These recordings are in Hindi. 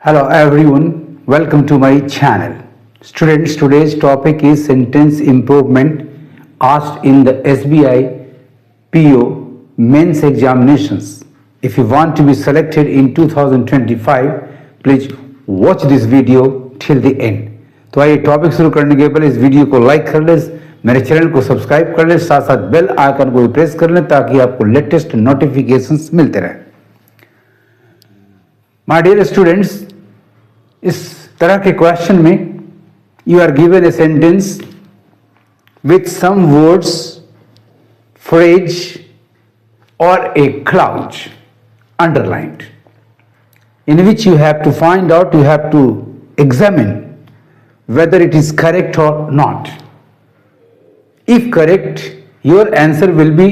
Hello everyone, welcome to my channel. Students, today's topic is sentence improvement asked in the SBI PO mains examinations. If you want to be selected in 2025, please watch this video till the end. तो आइए टॉपिक शुरू करने के पहले इस वीडियो को लाइक कर ले, मेरे चैनल को सब्सक्राइब कर ले, साथ साथ बेल आइकन को भी प्रेस कर लें ताकि आपको लेटेस्ट नोटिफिकेशंस मिलते रहें. माय डियर स्टूडेंट्स, इस तरह के क्वेश्चन में you are given a sentence with some words, phrase और a clause underlined, in which you have to find out, you have to examine whether it is correct or not. If correct, your answer will be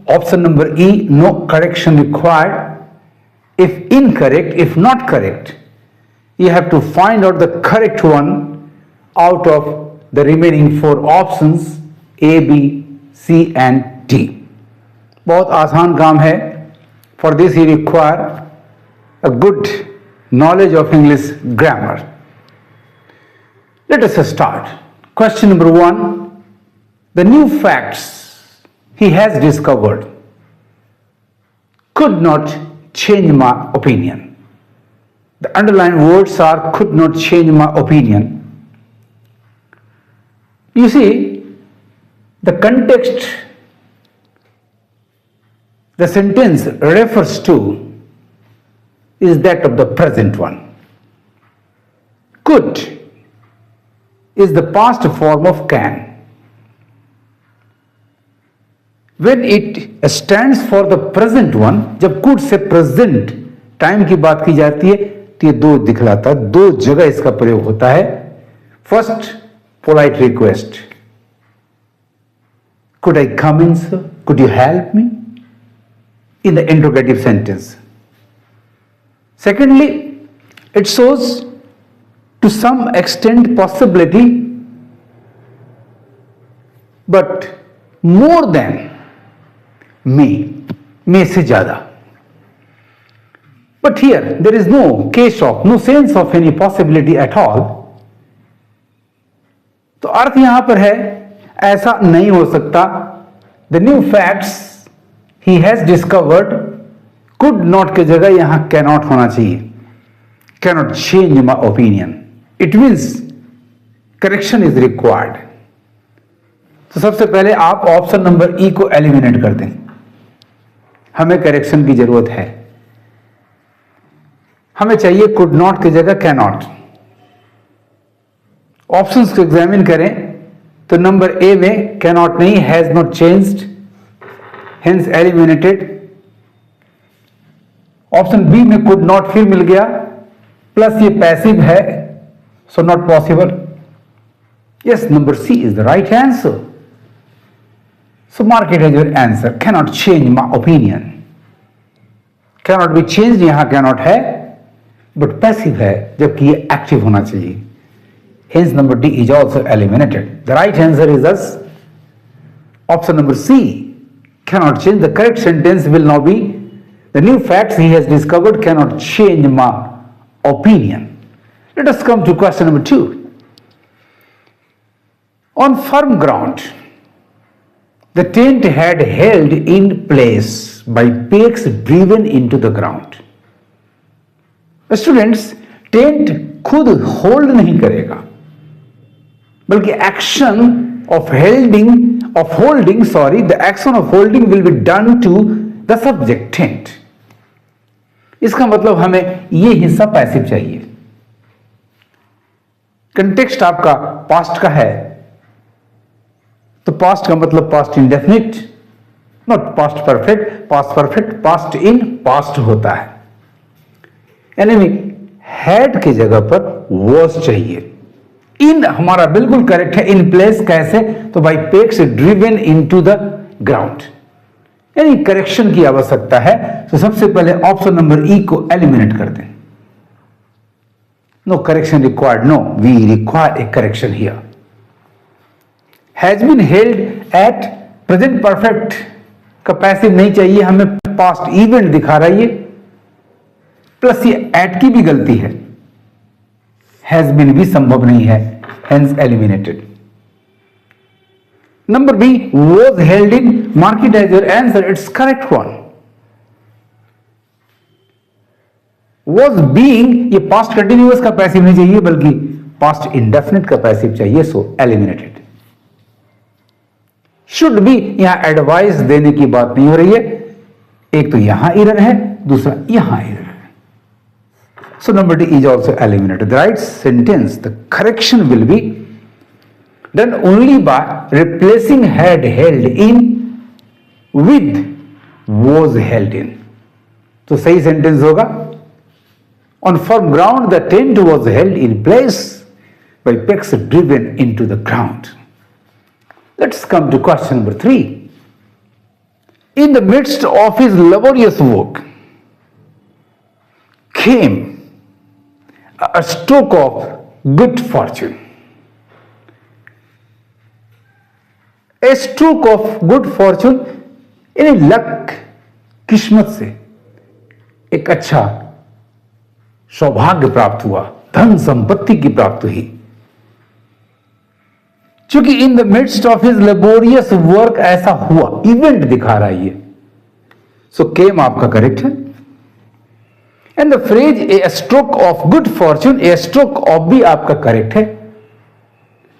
option number E, no correction required. If incorrect, if not correct, you have to find out the correct one out of the remaining four options A, B, C and D. बहुत आसान काम है. For this you require a good knowledge of English grammar. Let us start. Question number 1. The new facts he has discovered could not change my opinion. The underlined words are could not change my opinion. You see, the context the sentence refers to is that of the present one. Could is the past form of can. When it stands for the present one, जब could से present टाइम की बात की जाती है तो ये दो दिखलाता है, दो जगह इसका प्रयोग होता है. First, polite request, could I come in sir, could you help me, in the interrogative sentence. Secondly, it shows to some extent possibility, but more than may से ज़्यादा. But here there is no case of, no sense of any possibility at all. तो अर्थ यहां पर है ऐसा नहीं हो सकता. The new facts he has discovered, could not के जगह यहां cannot होना चाहिए. Cannot change my opinion. It means correction is required. तो सबसे पहले आप ऑप्शन नंबर ई को एलिमिनेट कर दें. हमें करेक्शन की जरूरत है. हमें चाहिए could not की जगह cannot. ऑप्शंस को एग्जामिन करें तो नंबर ए में cannot नहीं, has not changed, hence eliminated. Option B में could not फिर मिल गया, प्लस ये पैसिव है, so not possible. Yes, number C is the right answer. So mark it as your answer. Cannot change my opinion. Cannot be changed यहां cannot है, but passive है, जबकि ये active होना चाहिए. Hence number D is also eliminated. The right answer is thus option number C. Cannot change. The correct sentence will now be the new facts he has discovered cannot change my opinion. Let us come to question number 2. On firm ground, the tent had held in place by pegs driven into the ground. Students, tent खुद होल्ड नहीं करेगा, बल्कि action of holding, the action of holding will be done to the subject tent. इसका मतलब हमें ये हिस्सा पैसिव चाहिए. कंटेक्स्ट आपका पास्ट का है, तो पास्ट का मतलब past indefinite, not past perfect. Past perfect past in past होता है. यानी हैड की जगह पर वॉज चाहिए. इन हमारा बिल्कुल करेक्ट है. इन प्लेस कैसे, तो by PECS driven into the ground, यानी करेक्शन की आवश्यकता है. तो सबसे पहले ऑप्शन नंबर ई को एलिमिनेट कर दें. No correction required. No, we require a correction here. Has been held at present perfect का पैसिव नहीं चाहिए, हमें पास्ट इवेंट दिखा रहा है ये, प्लस ये एट की भी गलती है. हैज बीन भी संभव नहीं है, hence eliminated. Number B, was held in, mark it as your answer, it's correct one. Was being, ये पास्ट कंटिन्यूअस का पैसिव नहीं चाहिए बल्कि पास्ट इंडेफिनिट का पैसिव चाहिए, सो एलिमिनेटेड. शुड बी, यहां एडवाइस देने की बात नहीं हो रही है. एक तो यहां एरर है, दूसरा यहां एरर है. So number D is also eliminated. The right sentence, the correction will be done only by replacing had held in with was held इन. तो सही सेंटेंस होगा, on firm ground the tent was held in place by pegs driven into the ground. Let's come to question number 3. In the midst of his laborious work came a stroke of good fortune. A stroke of good fortune, यानी लक, किस्मत से एक अच्छा सौभाग्य प्राप्त हुआ, धन संपत्ति की प्राप्ति हुई. चूंकि इन the midst of his laborious work ऐसा हुआ, इवेंट दिखा रहा है ये, सो केम आपका करेक्ट है. And the phrase A stroke of good Fortune, A stroke of भी आपका करेक्ट है.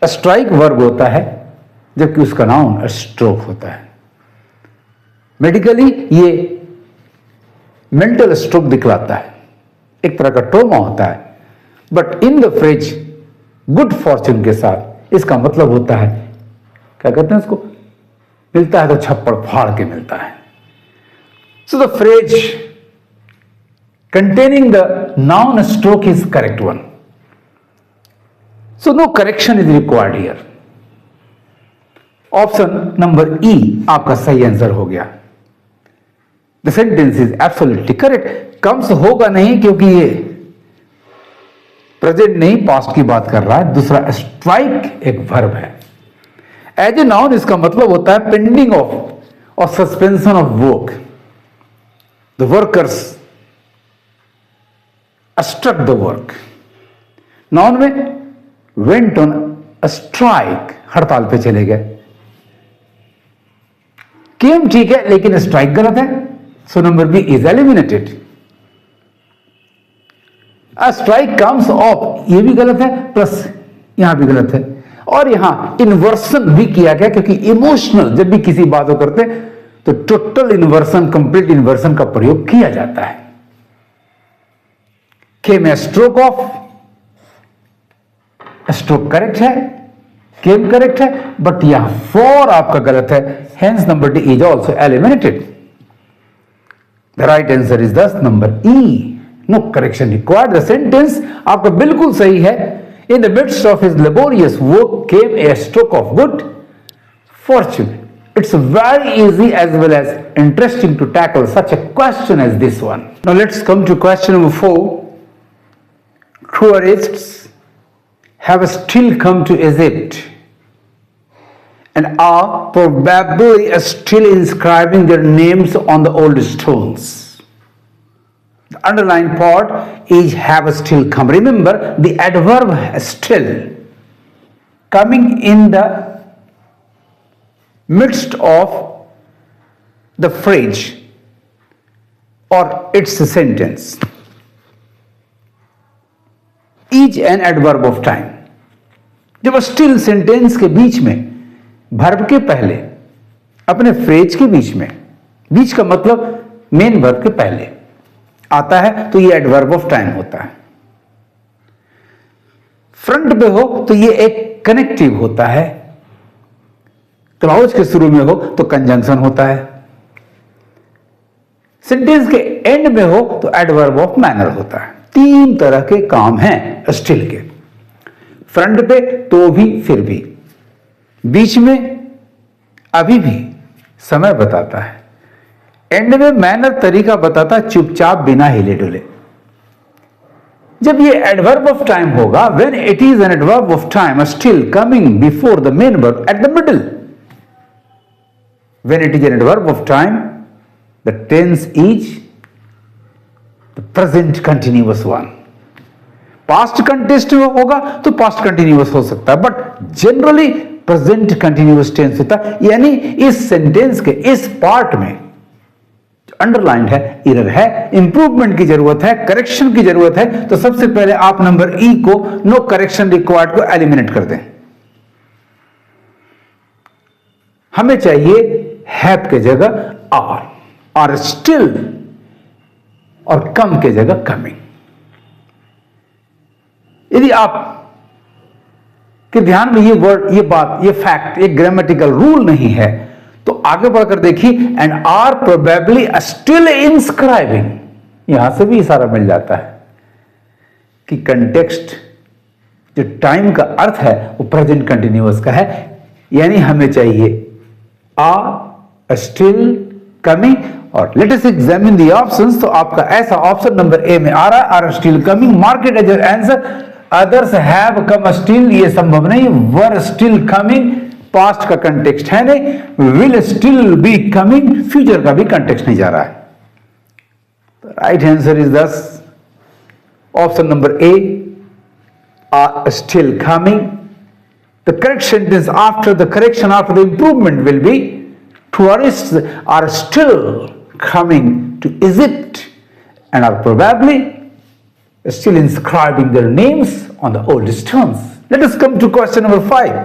स्ट्राइक वर्ब होता है जबकि उसका नाउन स्ट्रोक होता है. मेडिकली ये मेंटल स्ट्रोक दिखलाता है, एक तरह का ट्रोमा होता है. But in the phrase good Fortune के साथ इसका मतलब होता है, क्या कहते हैं इसको, मिलता है तो छप्पड़ फाड़ के मिलता है. So the phrase containing the noun stroke is correct one. So no correction is required here. Option number E आपका सही आंसर हो गया. The sentence is absolutely correct. comes होगा नहीं क्योंकि ये प्रेजेंट नहीं पास्ट की बात कर रहा है. दूसरा स्ट्राइक एक वर्ब है. एज ए नाउन इसका मतलब होता है पेंडिंग ऑफ और suspension of work. The workers struck the work. Noun में went on a strike, हड़ताल पे चले गए. came ठीक है लेकिन स्ट्राइक गलत है, so number B is eliminated. a strike comes off, ये भी गलत है, प्लस यहां भी गलत है. और यहां इन्वर्सन भी किया गया क्योंकि इमोशनल जब भी किसी बात को करते तो टोटल इन्वर्सन, कंप्लीट इन्वर्सन का प्रयोग किया जाता है. Came a stroke of, stroke correct है, केम करेक्ट है, बट यहां फॉर आपका गलत है, hence number D is also eliminated. The right answer is thus number E, no correction required. The sentence आपका बिल्कुल सही है. In the midst of his laborious work came a stroke of good fortune. It's very easy as well as interesting to tackle such a question as this one. Now let's come to question number 4. Tourists have still come to Egypt and are probably still inscribing their names on the old stones. The underlined part is have still come. Remember the adverb still coming in the midst of the phrase or its sentence. Is an adverb of time. जब स्टिल सेंटेंस के बीच में वर्ब के पहले अपने फ्रेज के बीच में, बीच का मतलब मेन वर्ब के पहले आता है तो ये एडवर्ब ऑफ टाइम होता है. फ्रंट पे हो तो ये एक कनेक्टिव होता है. क्लाउज के शुरू में हो तो कंजंक्शन होता है. सेंटेंस के एंड में हो तो एडवर्ब ऑफ मैनर होता है. 3 तरह के काम हैं स्टिल के. फ्रंट पे तो भी, फिर भी, बीच में अभी भी समय बताता है, एंड में मैनर तरीका बताता है, चुपचाप बिना हिले डुले. जब ये एडवर्ब ऑफ टाइम होगा, when it is an adverb of time still coming before the main verb at the middle. When it is an adverb of time, the tense is the present continuous one. Past context होगा तो पास्ट कंटिन्यूअस हो सकता है, but generally present continuous tense होता है। यानी इस सेंटेंस के इस पार्ट में अंडरलाइन है, एरर है, इंप्रूवमेंट की जरूरत है, करेक्शन की जरूरत है, तो सबसे पहले आप नंबर ई को नो करेक्शन रिक्वायर्ड को एलिमिनेट कर दें। हमें चाहिए हैव के जगह आर स्टिल और कम के जगह कमिंग। यदि आप के ध्यान में ये वर्ड, ये बात, ये फैक्ट, ये ग्रामेटिकल रूल नहीं है तो आगे बढ़कर देखिए, एंड आर प्रोबेबली स्टिल इंस्क्राइबिंग, यहां से भी इशारा मिल जाता है कि कंटेक्स्ट जो टाइम का अर्थ है वो प्रेजेंट कंटिन्यूअस का है। यानी हमें चाहिए आर स्टिल कमिंग, और let us examine the options. तो आपका ऐसा ऑप्शन नंबर ए में आ रहा है, are still coming, mark it as your answer. Others have come still, ये संभव नहीं। वर स्टिल कमिंग, पास्ट का कंटेक्स्ट है नहीं। Will still be coming, future का भी कंटेक्स्ट नहीं जा रहा है। Right answer is thus option number A, are still coming. The correct sentence after the correction, after the improvement will be, tourists are still coming to Egypt and are probably still inscribing their names on the old stones. Let us come to question number 5.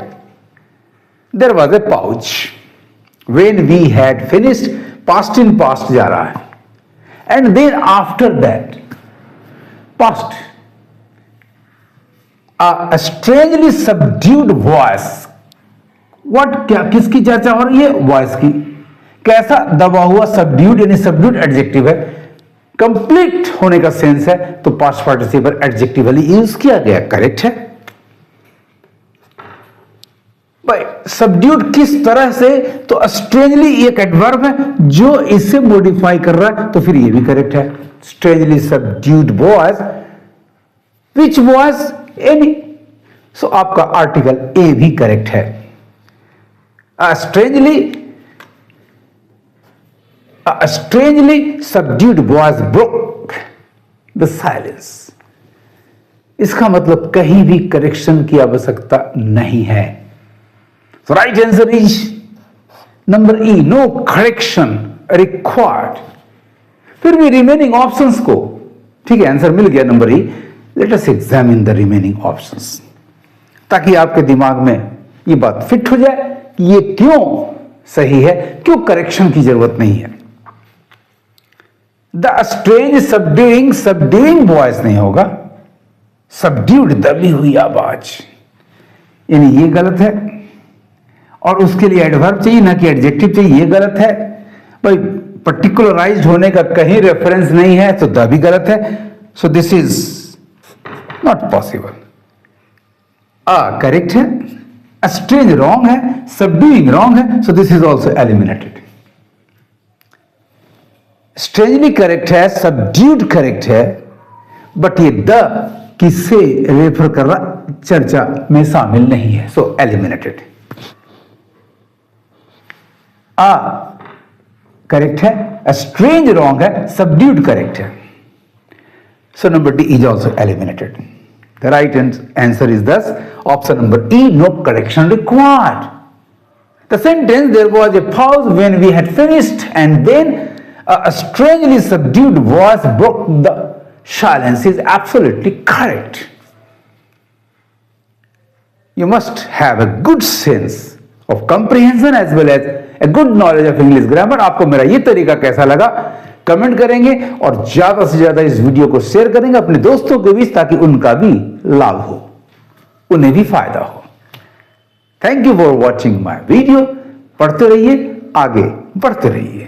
There was a pouch. When we had finished, past in past जा रहा है, and then after that, past, a strangely subdued voice. What, क्या किसकी चर्चा हो रही है? वॉइस की। कैसा दबा हुआ? सबड्यूड, यानी सबड्यूड एडजेक्टिव है, कंप्लीट होने का सेंस है, तो पास्ट पार्टिसिपल एडजेक्टिवली यूज किया गया, करेक्ट है भाई। सबड्यूड किस तरह से? तो स्ट्रेंजली एक एडवर्ब है जो इसे मॉडिफाई कर रहा है, तो फिर ये भी करेक्ट है। Strangely subdued voice, which voice? Any. So आपका आर्टिकल ए भी करेक्ट है। Strangely subdued voice broke the silence. इसका मतलब कहीं भी करेक्शन की आवश्यकता नहीं है। Right answer is number E, no correction required. फिर भी रिमेनिंग ऑप्शंस को, ठीक है, आंसर मिल गया number E. Let us examine the remaining options, ताकि आपके दिमाग में ये बात फिट हो जाए कि ये क्यों सही है, क्यों करेक्शन की जरूरत नहीं है। The strange subduing, subduing voice नहीं होगा, सबड्यूड दबी हुई आवाज, यानी ये गलत है। और उसके लिए एडवर्ब चाहिए, ना कि एडजेक्टिव चाहिए, ये गलत है भाई। पर्टिकुलराइज्ड होने का कहीं रेफरेंस नहीं है, तो द भी गलत है। So this is not possible. Correct है, स्ट्रेंज रॉन्ग है, सबड्यूइंग रॉन्ग है, so this is also eliminated. Strangely correct है, सबड्यूड करेक्ट है, बट ये द किससे रेफर कर रहा, चर्चा में शामिल नहीं है, सो एलिमिनेटेड। करेक्ट है, स्ट्रेंज रॉन्ग है, सबड्यूड करेक्ट है, so number D is also eliminated. The right answer is thus option number E, no correction required. The sentence, there was a pause when we had finished and then a strangely subdued voice broke the silence, is absolutely correct. You must have a good sense of comprehension as well as a good knowledge of English grammar. आपको मेरा ये तरीका कैसा लगा कमेंट करेंगे, और ज्यादा से ज्यादा इस वीडियो को शेयर करेंगे अपने दोस्तों के बीच, ताकि उनका भी लाभ हो, उन्हें भी फायदा हो। Thank you for watching my video. पढ़ते रहिए, आगे बढ़ते रहिए।